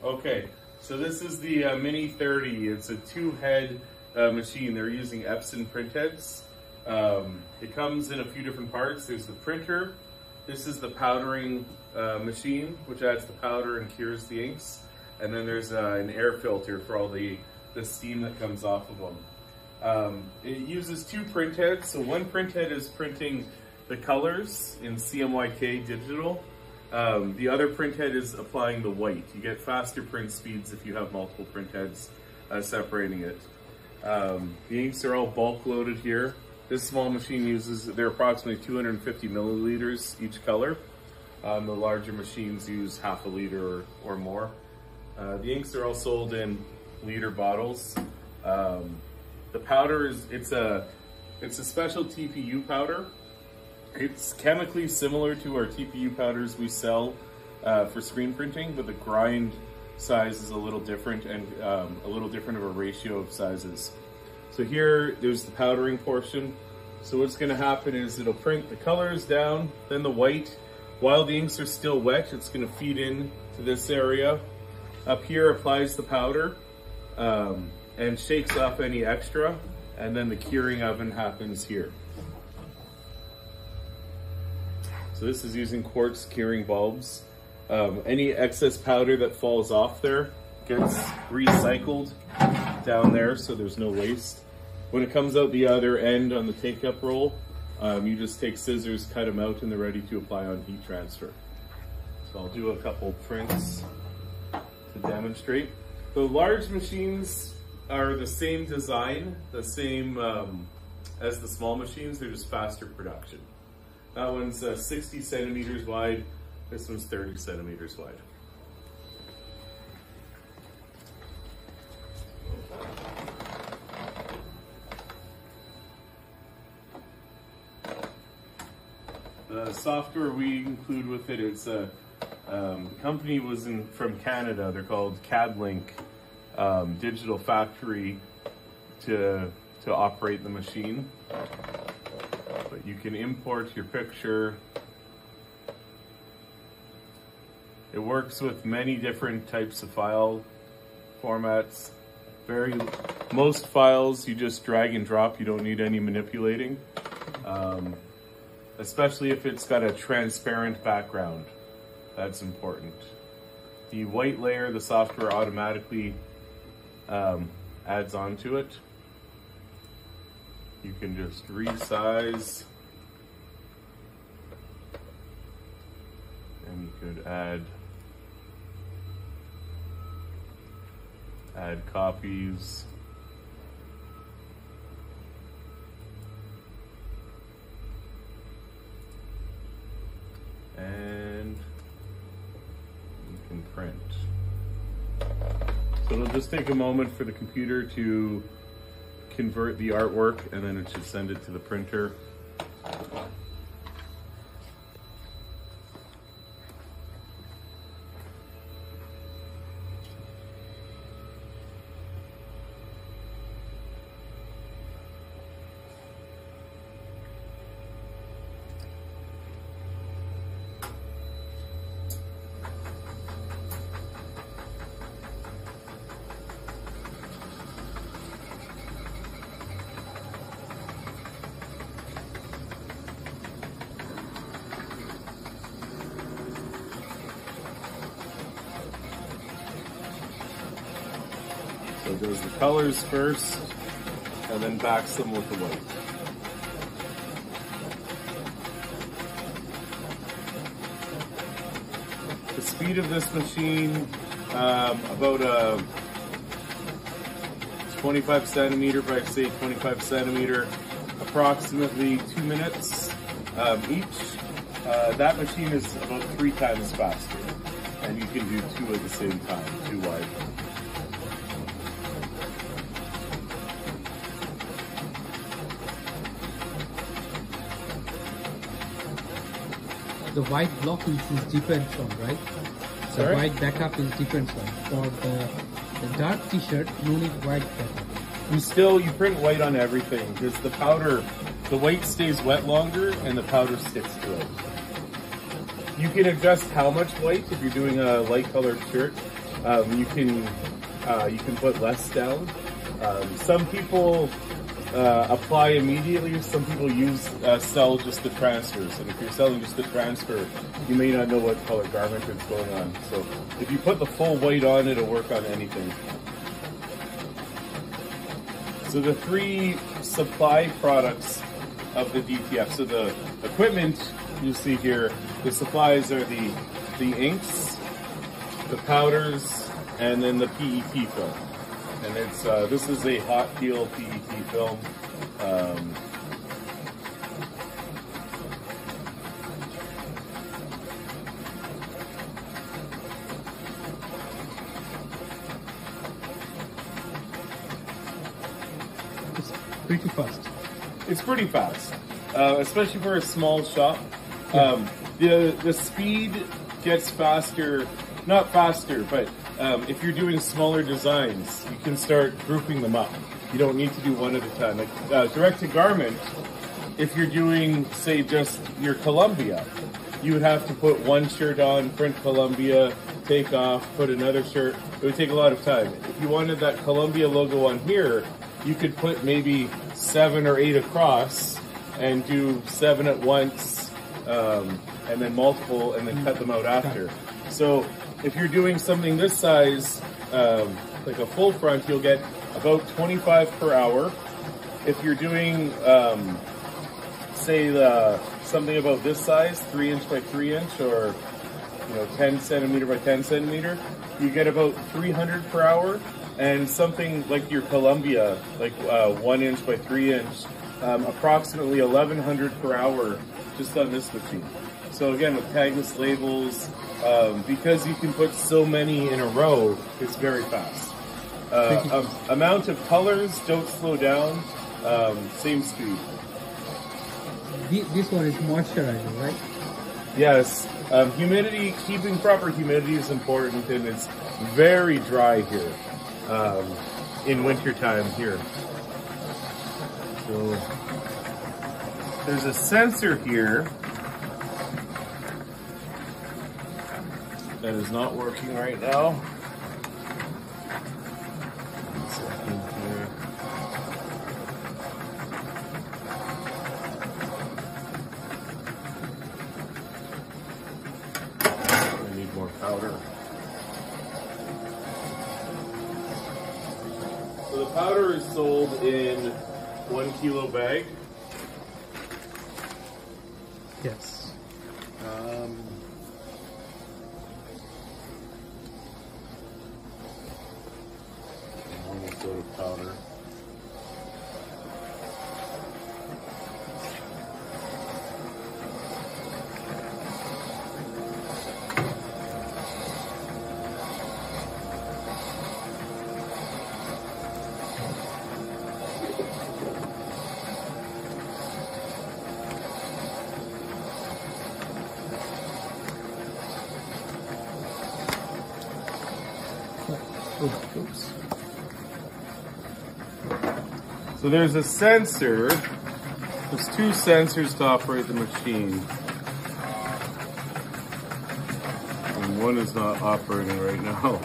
Okay, so this is the Mini 30. It's a two-head machine. They're using Epson printheads. It comes in a few different parts. There's the printer. This is the powdering machine, which adds the powder and cures the inks. And then there's an air filter for all the steam that comes off of them. It uses two printheads. So one printhead is printing the colors in CMYK digital. The other printhead is applying the white. You get faster print speeds if you have multiple printheads separating it. The inks are all bulk loaded here. This small machine they're approximately 250 milliliters each color. The larger machines use half a liter or more. The inks are all sold in liter bottles. The powder it's a special TPU powder. It's chemically similar to our TPU powders we sell for screen printing, but the grind size is a little different and a little different of a ratio of sizes. So here, there's the powdering portion. So what's gonna happen is it'll print the colors down, then the white. While the inks are still wet, it's gonna feed in to this area. Up here applies the powder and shakes off any extra, and then the curing oven happens here. So this is using quartz curing bulbs. Any excess powder that falls off there gets recycled down there, so there's no waste. When it comes out the other end on the take-up roll, you just take scissors, cut them out, and they're ready to apply on heat transfer. So I'll do a couple prints to demonstrate. The large machines are the same design, the same as the small machines, they're just faster production. That one's 60 centimeters wide, this one's 30 centimeters wide. The software we include with it, it's the company was from Canada. They're called CADlink Digital Factory to operate the machine. But you can import your picture. It works with many different types of file formats. Most files you just drag and drop. You don't need any manipulating. Especially if it's got a transparent background. That's important. The white layer, the software automatically adds onto it. You can just resize. And you could add copies. And you can print. So it'll just take a moment for the computer to convert the artwork, and then it should send it to the printer. So it does the colors first, and then backs them with the white. The speed of this machine, about a 25 centimeter by say 25 centimeter, approximately 2 minutes each. That machine is about 3 times faster, and you can do 2 at the same time, 2 wide. The white block is different from, right? The white backup is different from. For the dark t-shirt, you need white backup. You print white on everything because the white stays wet longer and the powder sticks to it. You can adjust how much white if you're doing a light colored shirt. you can put less down. Some people apply immediately. Some people sell just the transfers. And if you're selling just the transfer, you may not know what color garment is going on. So if you put the full white on, it'll work on anything. So the three supply products of the DTF. So the equipment you see here, the supplies are the inks, the powders, and then the PET film. And it's this is a hot peel PET film. It's pretty fast. It's pretty fast, especially for a small shop. The speed gets faster, not faster, but if you're doing smaller designs, you can start grouping them up. You don't need to do one at a time. Like direct to garment, if you're doing, say, just your Columbia, you would have to put one shirt on, print Columbia, take off, put another shirt. It would take a lot of time. If you wanted that Columbia logo on here, you could put maybe 7 or 8 across and do 7 at once, and then multiple, and then cut them out after. So if you're doing something this size, like a full front, you'll get about 25 per hour. If you're doing, say, something about this size, 3 inch by 3 inch, or 10 centimeter by 10 centimeter, you get about 300 per hour. And something like your Columbia, like 1 inch by 3 inch, approximately 1100 per hour just on this machine. So again, with tagless labels, because you can put so many in a row, it's very fast. Amount of colors, don't slow down, same speed. This one is moisturizer, right? Yes, humidity, keeping proper humidity is important, and it's very dry here in winter time here. So there's a sensor here that is not working right now. One second here. I need more powder. So the powder is sold in 1 kilo bag. Yes. Almost out of powder. Oops. So there's a sensor. There's 2 sensors to operate the machine. And one is not operating right now.